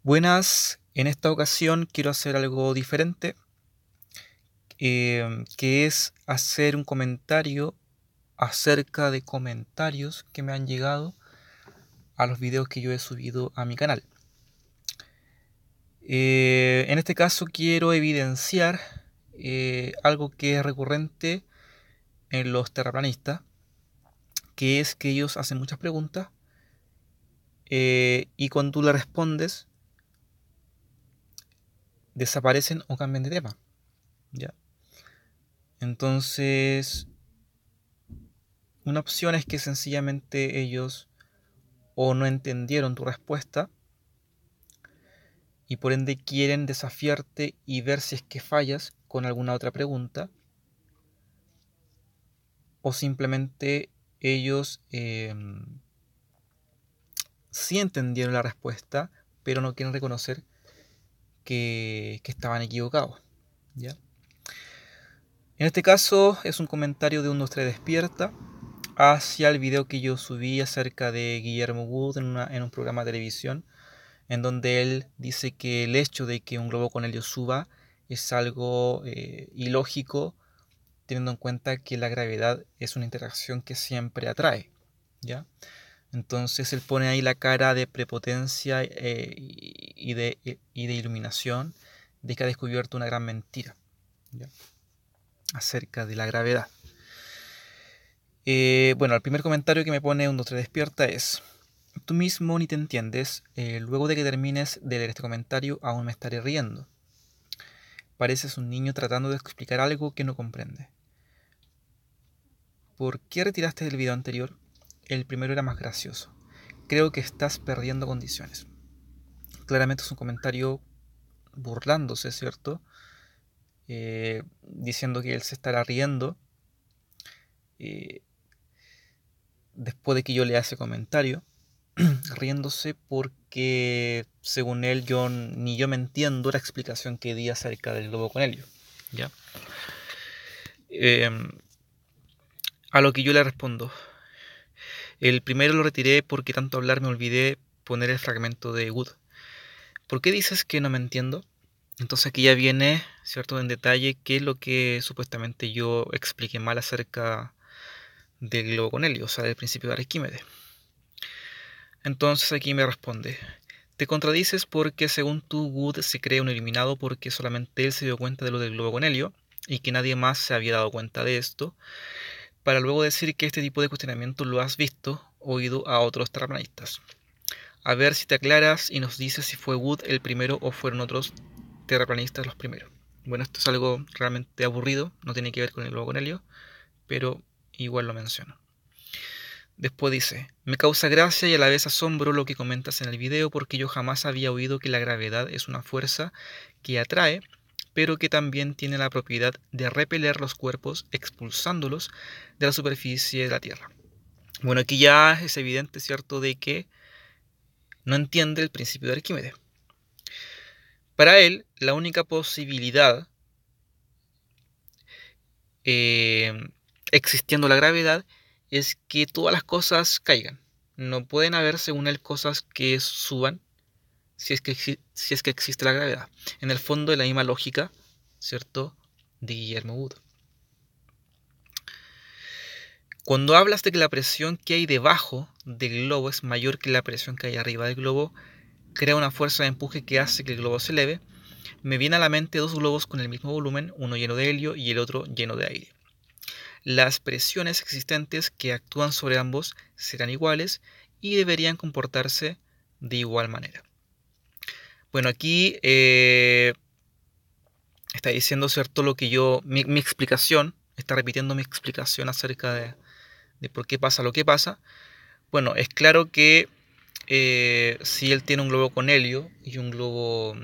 Buenas, en esta ocasión quiero hacer algo diferente, que es hacer un comentario acerca de comentarios que me han llegado a los videos que yo he subido a mi canal. En este caso quiero evidenciar algo que es recurrente en los terraplanistas, que es que ellos hacen muchas preguntas y cuando tú le respondes desaparecen o cambian de tema, ¿ya? Entonces, una opción es que sencillamente ellos o no entendieron tu respuesta y por ende quieren desafiarte y ver si es que fallas con alguna otra pregunta, o simplemente ellos sí entendieron la respuesta pero no quieren reconocer que estaban equivocados, ¿ya? En este caso es un comentario de 123 Despierta hacia el video que yo subí acerca de Guillermo Wood en un programa de televisión, en donde él dice que el hecho de que un globo con helio suba es algo ilógico, teniendo en cuenta que la gravedad es una interacción que siempre atrae, ¿ya? Entonces él pone ahí la cara de prepotencia y de iluminación de que ha descubierto una gran mentira, ¿ya?, acerca de la gravedad. Bueno, el primer comentario que me pone 123 Despierta es: tú mismo ni te entiendes, luego de que termines de leer este comentario aún me estaré riendo. Pareces un niño tratando de explicar algo que no comprende. ¿Por qué retiraste el video anterior? El primero era más gracioso. Creo que estás perdiendo condiciones. Claramente es un comentario burlándose, ¿cierto? Diciendo que él se estará riendo después de que yo lea ese comentario. Riéndose porque, según él, ni yo me entiendo la explicación que di acerca del globo con helio, ¿ya? A lo que yo le respondo: el primero lo retiré porque tanto hablar me olvidé poner el fragmento de Wood. ¿Por qué dices que no me entiendo? Entonces aquí ya viene, ¿cierto?, en detalle qué es lo que supuestamente yo expliqué mal acerca del globo con helio, o sea, del principio de Arquímedes. Entonces aquí me responde: te contradices porque según tú Wood se cree un iluminado porque solamente él se dio cuenta de lo del globo con helio y que nadie más se había dado cuenta de esto, para luego decir que este tipo de cuestionamiento lo has visto, oído a otros terraplanistas. A ver si te aclaras y nos dices si fue Wood el primero o fueron otros terraplanistas los primeros. Bueno, esto es algo realmente aburrido, no tiene que ver con el globo con helio, pero igual lo menciono. Después dice: me causa gracia y a la vez asombro lo que comentas en el video porque yo jamás había oído que la gravedad es una fuerza que atrae, pero que también tiene la propiedad de repeler los cuerpos expulsándolos de la superficie de la Tierra. Bueno, aquí ya es evidente, ¿cierto?, de que no entiende el principio de Arquímedes. Para él, la única posibilidad, existiendo la gravedad, es que todas las cosas caigan. No pueden haber, según él, cosas que suban si es que existe la gravedad. En el fondo, es la misma lógica, ¿cierto?, de Guillermo Wood. Cuando hablas de que la presión que hay debajo del globo es mayor que la presión que hay arriba del globo, crea una fuerza de empuje que hace que el globo se eleve, me viene a la mente dos globos con el mismo volumen, uno lleno de helio y el otro lleno de aire. Las presiones existentes que actúan sobre ambos serán iguales y deberían comportarse de igual manera. Bueno, aquí está diciendo, ¿cierto?, lo que mi explicación, está repitiendo mi explicación acerca de por qué pasa lo que pasa. Bueno, es claro que si él tiene un globo con helio y un globo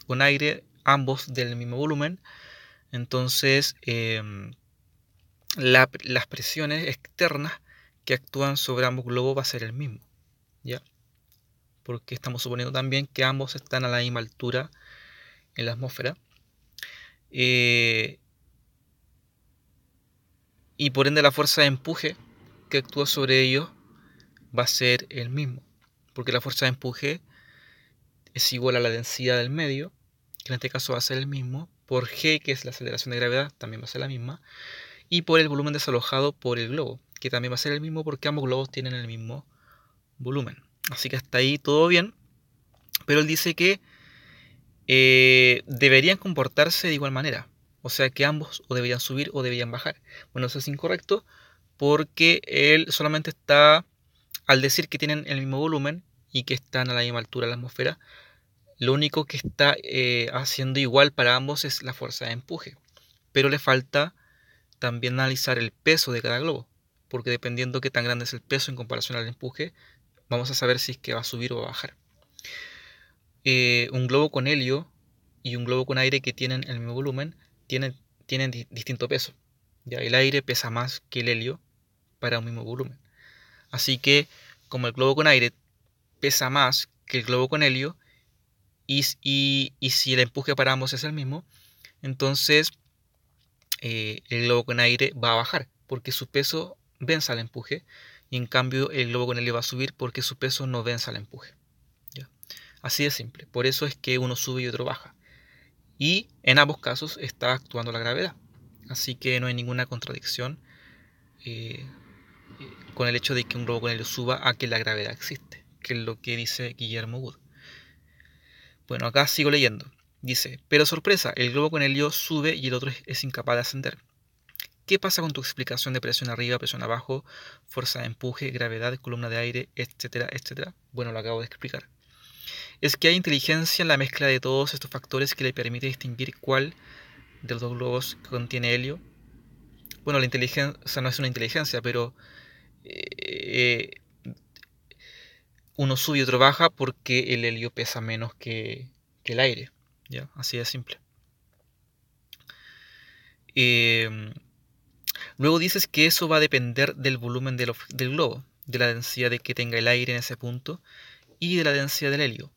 con aire, ambos del mismo volumen, entonces las presiones externas que actúan sobre ambos globos va a ser el mismo, ¿ya? Porque estamos suponiendo también que ambos están a la misma altura en la atmósfera, y por ende la fuerza de empuje que actúa sobre ellos va a ser el mismo, porque la fuerza de empuje es igual a la densidad del medio, que en este caso va a ser el mismo, por g, que es la aceleración de gravedad, también va a ser la misma, y por el volumen desalojado por el globo, que también va a ser el mismo porque ambos globos tienen el mismo volumen. Así que hasta ahí todo bien, pero él dice que deberían comportarse de igual manera, o sea que ambos o deberían subir o deberían bajar. Bueno, eso es incorrecto porque él solamente está, al decir que tienen el mismo volumen y que están a la misma altura de la atmósfera, lo único que está haciendo igual para ambos es la fuerza de empuje, pero le falta también analizar el peso de cada globo, porque dependiendo de qué tan grande es el peso en comparación al empuje, vamos a saber si es que va a subir o va a bajar. Un globo con helio y un globo con aire que tienen el mismo volumen tienen distinto peso. ¿Ya? El aire pesa más que el helio para un mismo volumen. Así que como el globo con aire pesa más que el globo con helio y si el empuje para ambos es el mismo, entonces el globo con aire va a bajar porque su peso vence al empuje y en cambio el globo con helio va a subir porque su peso no vence al empuje. ¿Ya? Así de simple. Por eso es que uno sube y otro baja. Y en ambos casos está actuando la gravedad. Así que no hay ninguna contradicción eh, con el hecho de que un globo con helio suba a que la gravedad existe, que es lo que dice Guillermo Wood. Bueno, acá sigo leyendo. Dice, pero sorpresa, el globo con helio sube y el otro es incapaz de ascender. ¿Qué pasa con tu explicación de presión arriba, presión abajo, fuerza de empuje, gravedad, columna de aire, etcétera, etcétera? Bueno, lo acabo de explicar. Es que hay inteligencia en la mezcla de todos estos factores que le permite distinguir cuál de los dos globos contiene helio. Bueno, la inteligencia no es una inteligencia, pero eh, uno sube y otro baja porque el helio pesa menos que el aire. ¿Ya? Así de simple. Luego dices que eso va a depender del volumen del globo, de la densidad de que tenga el aire en ese punto y de la densidad del helio,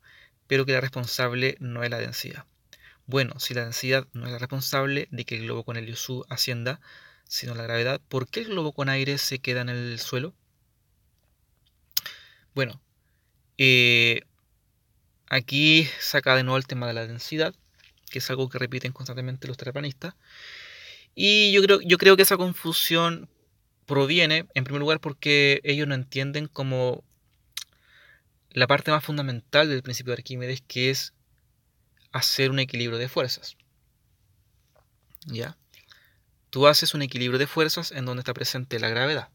pero que la responsable no es la densidad. Bueno, si la densidad no es la responsable de que el globo con helio ascienda, sino la gravedad, ¿por qué el globo con aire se queda en el suelo? Bueno, aquí saca de nuevo el tema de la densidad, que es algo que repiten constantemente los terraplanistas. Y yo creo que esa confusión proviene, en primer lugar, porque ellos no entienden como la parte más fundamental del principio de Arquímedes, que es hacer un equilibrio de fuerzas. ¿Ya? Tú haces un equilibrio de fuerzas en donde está presente la gravedad.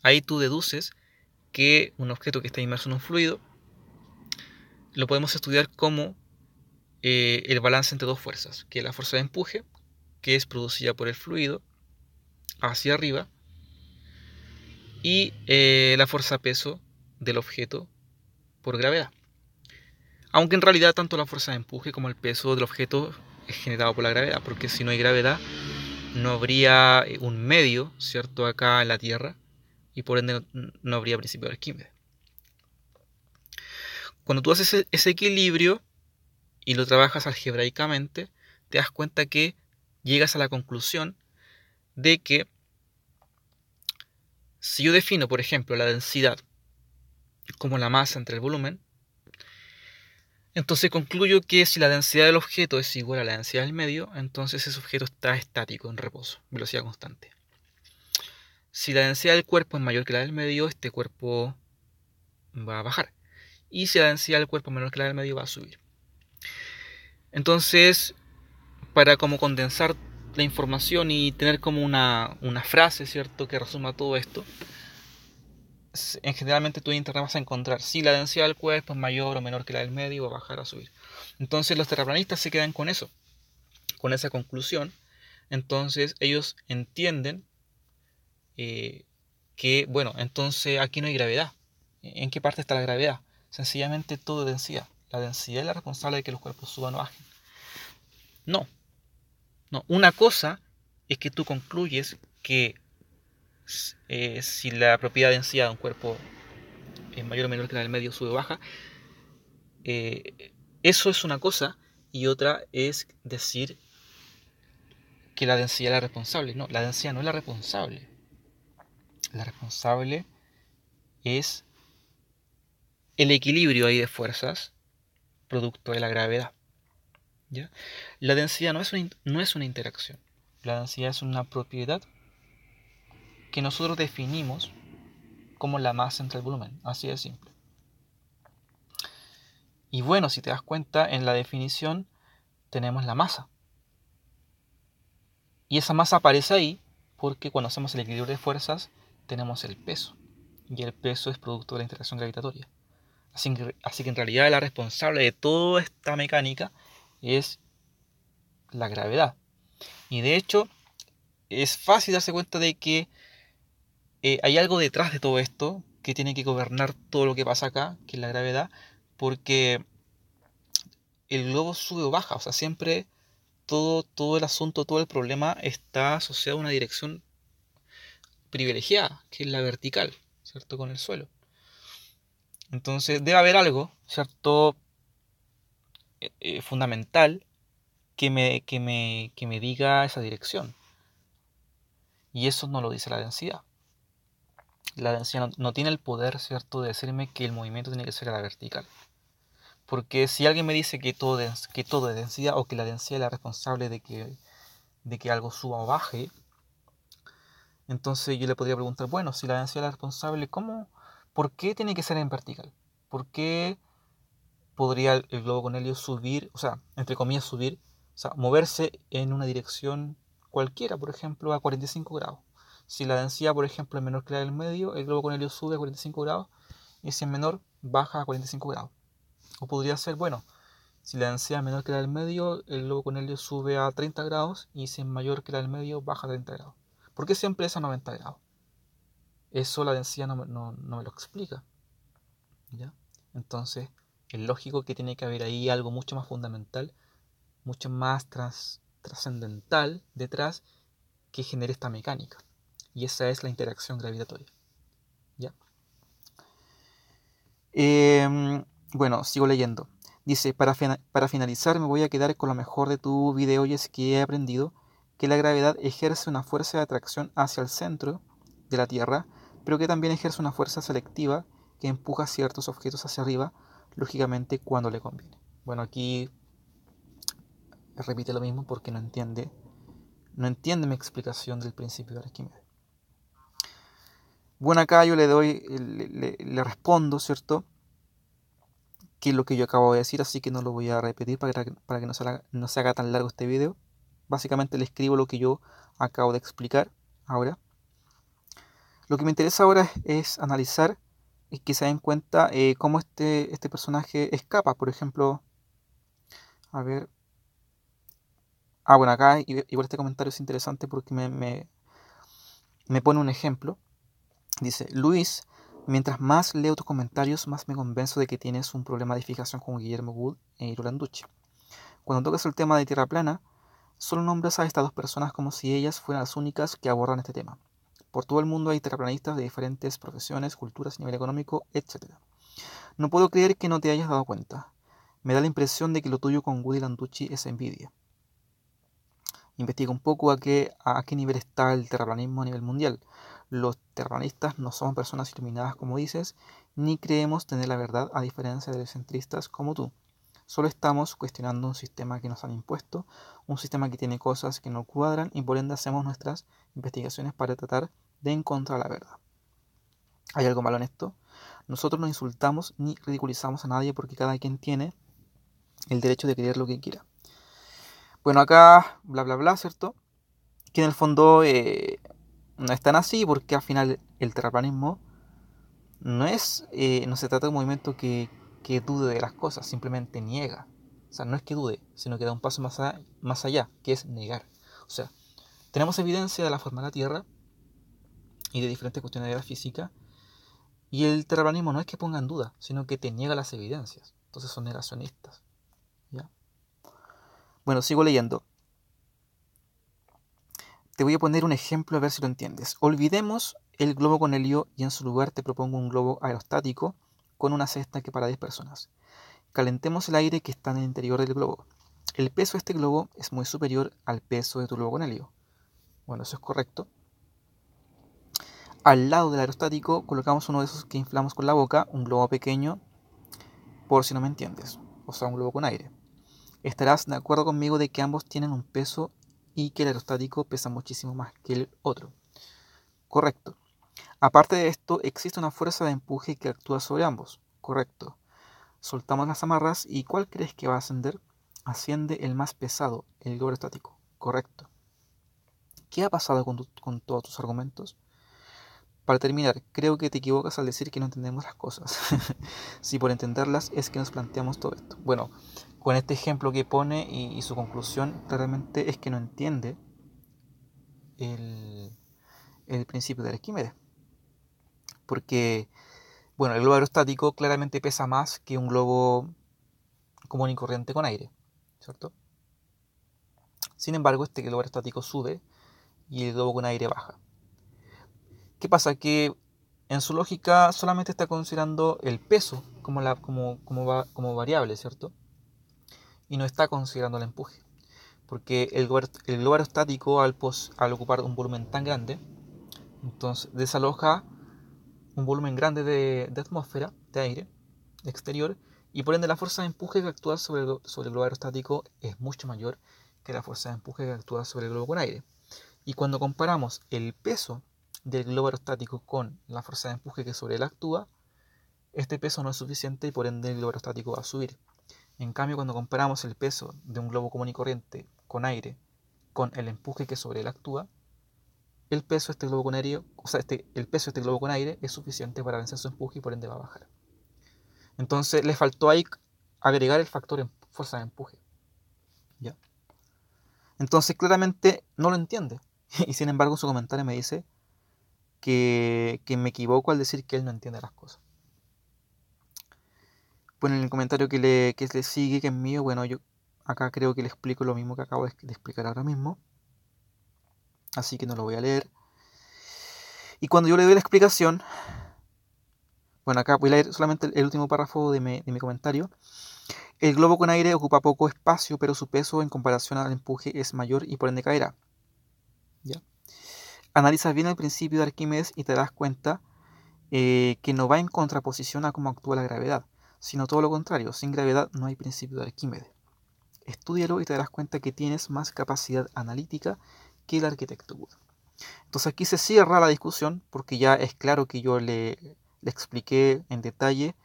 Ahí tú deduces que un objeto que está inmerso en un fluido lo podemos estudiar como el balance entre dos fuerzas, que es la fuerza de empuje, que es producida por el fluido hacia arriba, y la fuerza peso del objeto por gravedad. Aunque en realidad tanto la fuerza de empuje como el peso del objeto es generado por la gravedad, porque si no hay gravedad no habría un medio, ¿cierto?, acá en la Tierra, y por ende no habría principio de Arquímedes. Cuando tú haces ese equilibrio y lo trabajas algebraicamente, te das cuenta que llegas a la conclusión de que si yo defino, por ejemplo, la densidad como la masa entre el volumen, entonces concluyo que si la densidad del objeto es igual a la densidad del medio, entonces ese objeto está estático, en reposo, velocidad constante. Si la densidad del cuerpo es mayor que la del medio, este cuerpo va a bajar. Y si la densidad del cuerpo es menor que la del medio, va a subir. Entonces, para como condensar la información y tener como una frase, ¿cierto?, que resuma todo esto, generalmente tú en internet vas a encontrar si la densidad del cuerpo es mayor o menor que la del medio, va a bajar o a subir. Entonces los terraplanistas se quedan con eso, con esa conclusión. Entonces ellos entienden que, bueno, entonces aquí no hay gravedad. ¿En qué parte está la gravedad? Sencillamente todo es densidad. La densidad es la responsable de que los cuerpos suban o bajen. No. Una cosa es que tú concluyes que si la propiedad de densidad de un cuerpo es mayor o menor que la del medio, sube o baja, eso es una cosa, y otra es decir que la densidad es la responsable. No, la densidad no es la responsable. La responsable es el equilibrio ahí de fuerzas producto de la gravedad. ¿Ya? La densidad no es una interacción. La densidad es una propiedad que nosotros definimos como la masa entre el volumen. Así de simple. Y bueno, si te das cuenta, en la definición tenemos la masa. Y esa masa aparece ahí porque cuando hacemos el equilibrio de fuerzas tenemos el peso. Y el peso es producto de la interacción gravitatoria. Así que en realidad la responsable de toda esta mecánica es la gravedad. Y de hecho es fácil darse cuenta de que hay algo detrás de todo esto que tiene que gobernar todo lo que pasa acá, que es la gravedad, porque el globo sube o baja, o sea, siempre todo el asunto, todo el problema está asociado a una dirección privilegiada, que es la vertical, ¿cierto? Con el suelo. Entonces debe haber algo, ¿cierto? Fundamental que me diga esa dirección. Y eso no lo dice la densidad. La densidad no tiene el poder, ¿cierto?, de decirme que el movimiento tiene que ser a la vertical. Porque si alguien me dice que todo es densidad o que la densidad es la responsable de que algo suba o baje, entonces yo le podría preguntar, bueno, si la densidad es la responsable, ¿por qué tiene que ser en vertical? ¿Por qué podría el globo con helio subir, o sea, entre comillas subir, o sea, moverse en una dirección cualquiera, por ejemplo, a 45 grados? Si la densidad, por ejemplo, es menor que la del medio, el globo con helio sube a 45 grados, y si es menor, baja a 45 grados. O podría ser, bueno, si la densidad es menor que la del medio, el globo con helio sube a 30 grados, y si es mayor que la del medio, baja a 30 grados. ¿Por qué siempre es a 90 grados? Eso la densidad no me lo explica. ¿Ya? Entonces, es lógico que tiene que haber ahí algo mucho más fundamental, mucho más trascendental detrás que genere esta mecánica. Y esa es la interacción gravitatoria. ¿Ya? Bueno, sigo leyendo. Dice, para finalizar me voy a quedar con lo mejor de tu video y es que he aprendido que la gravedad ejerce una fuerza de atracción hacia el centro de la Tierra, pero que también ejerce una fuerza selectiva que empuja ciertos objetos hacia arriba, lógicamente cuando le conviene. Bueno, aquí repite lo mismo porque no entiende mi explicación del principio de Arquímedes. Bueno, acá yo le respondo, ¿cierto?, que es lo que yo acabo de decir, así que no lo voy a repetir para que no se haga tan largo este video. Básicamente le escribo lo que yo acabo de explicar ahora. Lo que me interesa ahora es analizar y que se den cuenta cómo este personaje escapa. Por ejemplo, a ver. Bueno, acá igual este comentario es interesante porque me pone un ejemplo. Dice, Luis, mientras más leo tus comentarios, más me convenzo de que tienes un problema de fijación con Guillermo Wood y Rolanducci. Cuando tocas el tema de Tierra plana, solo nombras a estas dos personas como si ellas fueran las únicas que abordan este tema. Por todo el mundo hay terraplanistas de diferentes profesiones, culturas, nivel económico, etc. No puedo creer que no te hayas dado cuenta. Me da la impresión de que lo tuyo con Wood y Landucci es envidia. Investiga un poco a qué nivel está el terraplanismo a nivel mundial. Los terraplanistas no somos personas iluminadas como dices, ni creemos tener la verdad a diferencia de los centristas como tú. Solo estamos cuestionando un sistema que nos han impuesto, un sistema que tiene cosas que no cuadran y por ende hacemos nuestras investigaciones para tratar de encontrar la verdad. ¿Hay algo malo en esto? Nosotros no insultamos ni ridiculizamos a nadie porque cada quien tiene el derecho de creer lo que quiera. Bueno, acá bla bla bla, ¿cierto? Que en el fondo no es tan así porque al final el terraplanismo no se trata de un movimiento que dude de las cosas, simplemente niega. O sea, no es que dude, sino que da un paso más allá, que es negar. O sea, tenemos evidencia de la forma de la Tierra y de diferentes cuestiones de la física, y el terraplanismo no es que ponga en duda, sino que te niega las evidencias. Entonces son negacionistas. ¿Ya? Bueno, sigo leyendo. Te voy a poner un ejemplo a ver si lo entiendes. Olvidemos el globo con helio y en su lugar te propongo un globo aerostático con una cesta que para 10 personas. Calentemos el aire que está en el interior del globo. El peso de este globo es muy superior al peso de tu globo con helio. Bueno, eso es correcto. Al lado del aerostático colocamos uno de esos que inflamos con la boca, un globo pequeño, por si no me entiendes. o sea, un globo con aire. Estarás de acuerdo conmigo de que ambos tienen un peso y que el aerostático pesa muchísimo más que el otro. Correcto. Aparte de esto, existe una fuerza de empuje que actúa sobre ambos. Correcto. Soltamos las amarras y ¿cuál crees que va a ascender? Asciende el más pesado, el globo aerostático. Correcto. ¿Qué ha pasado con todos tus argumentos? Para terminar, creo que te equivocas al decir que no entendemos las cosas. Si por entenderlas es que nos planteamos todo esto. Bueno, con este ejemplo que pone y su conclusión claramente es que no entiende el principio de Arquímedes. Porque, bueno, el globo aerostático claramente pesa más que un globo común y corriente con aire, ¿cierto? Sin embargo, este globo aerostático sube y el globo con aire baja. ¿Qué pasa? Que en su lógica solamente está considerando el peso como variable, ¿cierto? Y no está considerando el empuje. Porque el globo aerostático, al ocupar un volumen tan grande, entonces desaloja un volumen grande de atmósfera, de aire exterior, y por ende la fuerza de empuje que actúa sobre el globo aerostático es mucho mayor que la fuerza de empuje que actúa sobre el globo con aire. Y cuando comparamos el peso del globo aerostático con la fuerza de empuje que sobre él actúa, este peso no es suficiente y por ende el globo aerostático va a subir. En cambio, cuando comparamos el peso de un globo común y corriente con aire con el empuje que sobre él actúa, el peso de este globo con aire, el peso de este globo con aire es suficiente para vencer su empuje y por ende va a bajar. Entonces le faltó ahí agregar el factor en fuerza de empuje. ¿Ya? Entonces claramente no lo entiende. Y sin embargo su comentario me dice que me equivoco al decir que él no entiende las cosas. Bueno, en el comentario que le sigue, que es mío, bueno, yo acá creo que le explico lo mismo que acabo de explicar ahora mismo. Así que no lo voy a leer. Y cuando yo le doy la explicación, bueno, acá voy a leer solamente el último párrafo de mi comentario. El globo con aire ocupa poco espacio, pero su peso en comparación al empuje es mayor y por ende caerá. ¿Ya? Analiza bien el principio de Arquímedes y te das cuenta que no va en contraposición a cómo actúa la gravedad, sino todo lo contrario. Sin gravedad no hay principio de Arquímedes. Estúdialo y te darás cuenta que tienes más capacidad analítica que el arquitecto Wood. Entonces aquí se cierra la discusión porque ya es claro que yo le expliqué en detalle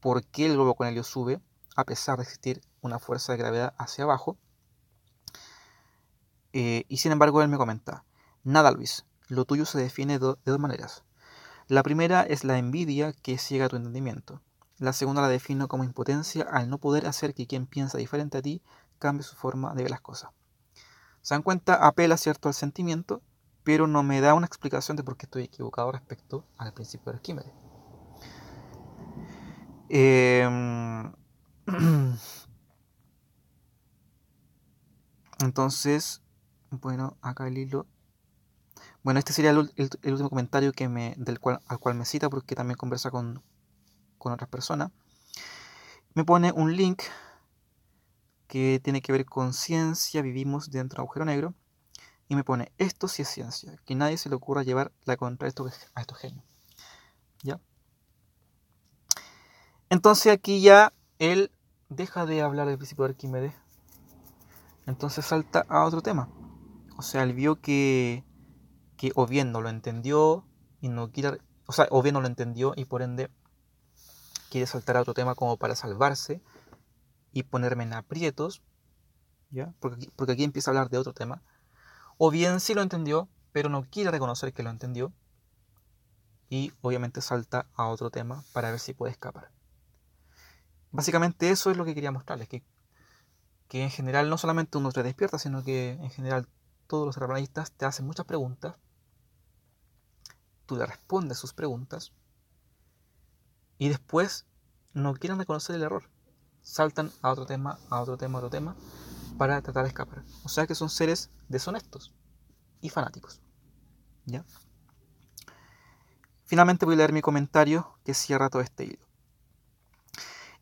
por qué el globo con helio sube a pesar de existir una fuerza de gravedad hacia abajo. Y sin embargo él me comenta: nada, Luis, lo tuyo se define de dos maneras. La primera es la envidia que ciega tu entendimiento. La segunda la defino como impotencia al no poder hacer que quien piensa diferente a ti cambie su forma de ver las cosas. Se dan cuenta, apela cierto al sentimiento, pero no me da una explicación de por qué estoy equivocado respecto al principio de Arquímedes. Entonces, bueno, acá el hilo. Bueno, este sería el último comentario al cual me cita, porque también conversa con otras personas. Me pone un link que tiene que ver con ciencia, vivimos dentro de un agujero negro, y me pone: esto sí es ciencia, que nadie se le ocurra llevar la contra a estos genios. ¿Ya? Entonces aquí ya él deja de hablar del principio de Arquímedes, entonces salta a otro tema. O sea, él vio que o bien no lo entendió y no quiere, o sea, o bien no lo entendió y por ende quiere saltar a otro tema como para salvarse y ponerme en aprietos, ¿ya? Porque aquí empieza a hablar de otro tema. O bien sí lo entendió, pero no quiere reconocer que lo entendió y obviamente salta a otro tema para ver si puede escapar. Básicamente eso es lo que quería mostrarles, que en general no solamente uno te despierta, sino que en general todos los terraplanistas te hacen muchas preguntas, tú le respondes sus preguntas y después no quieren reconocer el error. Saltan a otro tema, a otro tema, a otro tema para tratar de escapar. O sea que son seres deshonestos y fanáticos. ¿Ya? Finalmente voy a leer mi comentario que cierra todo este hilo.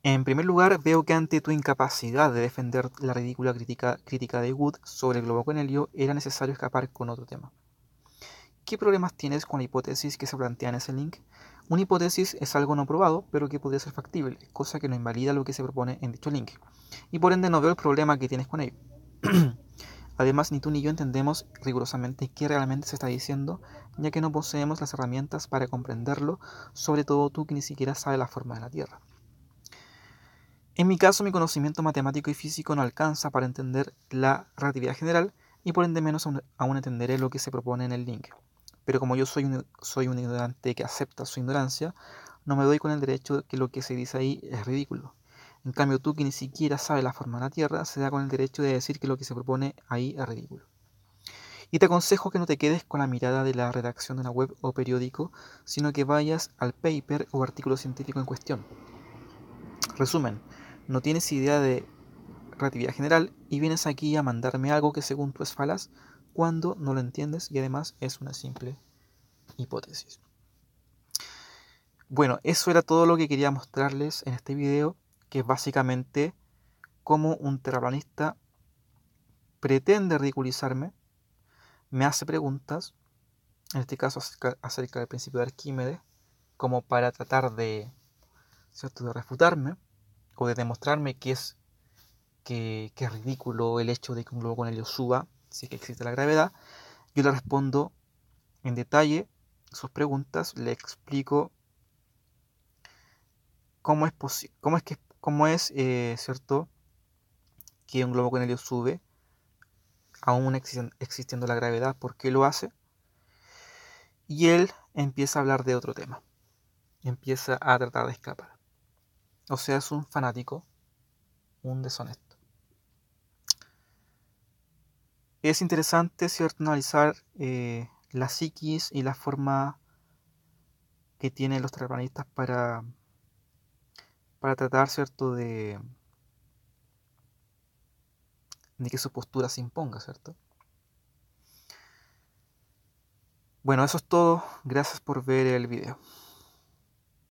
En primer lugar, veo que ante tu incapacidad de defender la ridícula crítica de Wood sobre el globo con helio, era necesario escapar con otro tema. ¿Qué problemas tienes con la hipótesis que se plantea en ese link? Una hipótesis es algo no probado, pero que podría ser factible, cosa que no invalida lo que se propone en dicho link. Y por ende no veo el problema que tienes con ello. Además, ni tú ni yo entendemos rigurosamente qué realmente se está diciendo, ya que no poseemos las herramientas para comprenderlo, sobre todo tú que ni siquiera sabes la forma de la Tierra. En mi caso, mi conocimiento matemático y físico no alcanza para entender la relatividad general y por ende menos aún entenderé lo que se propone en el link. Pero como yo soy un ignorante que acepta su ignorancia, no me doy con el derecho de que lo que se dice ahí es ridículo. En cambio, tú que ni siquiera sabes la forma de la Tierra, se da con el derecho de decir que lo que se propone ahí es ridículo. Y te aconsejo que no te quedes con la mirada de la redacción de una web o periódico, sino que vayas al paper o artículo científico en cuestión. Resumen, no tienes idea de relatividad general y vienes aquí a mandarme algo que según tú es falaz cuando no lo entiendes y además es una simple hipótesis. Bueno, eso era todo lo que quería mostrarles en este video, que es básicamente cómo un terraplanista pretende ridiculizarme, me hace preguntas, en este caso acerca del principio de Arquímedes, como para tratar de, ¿cierto?, de refutarme o de demostrarme que es ridículo el hecho de que un globo con helio suba si es que existe la gravedad. Yo le respondo en detalle sus preguntas, le explico cómo es cierto que un globo con helio sube aún existiendo la gravedad, por qué lo hace, y él empieza a hablar de otro tema, empieza a tratar de escapar. O sea, es un fanático, un deshonesto. Es interesante, ¿cierto?, analizar la psiquis y la forma que tienen los terraplanistas para tratar, ¿cierto?, de que su postura se imponga, ¿cierto? Bueno, eso es todo. Gracias por ver el video.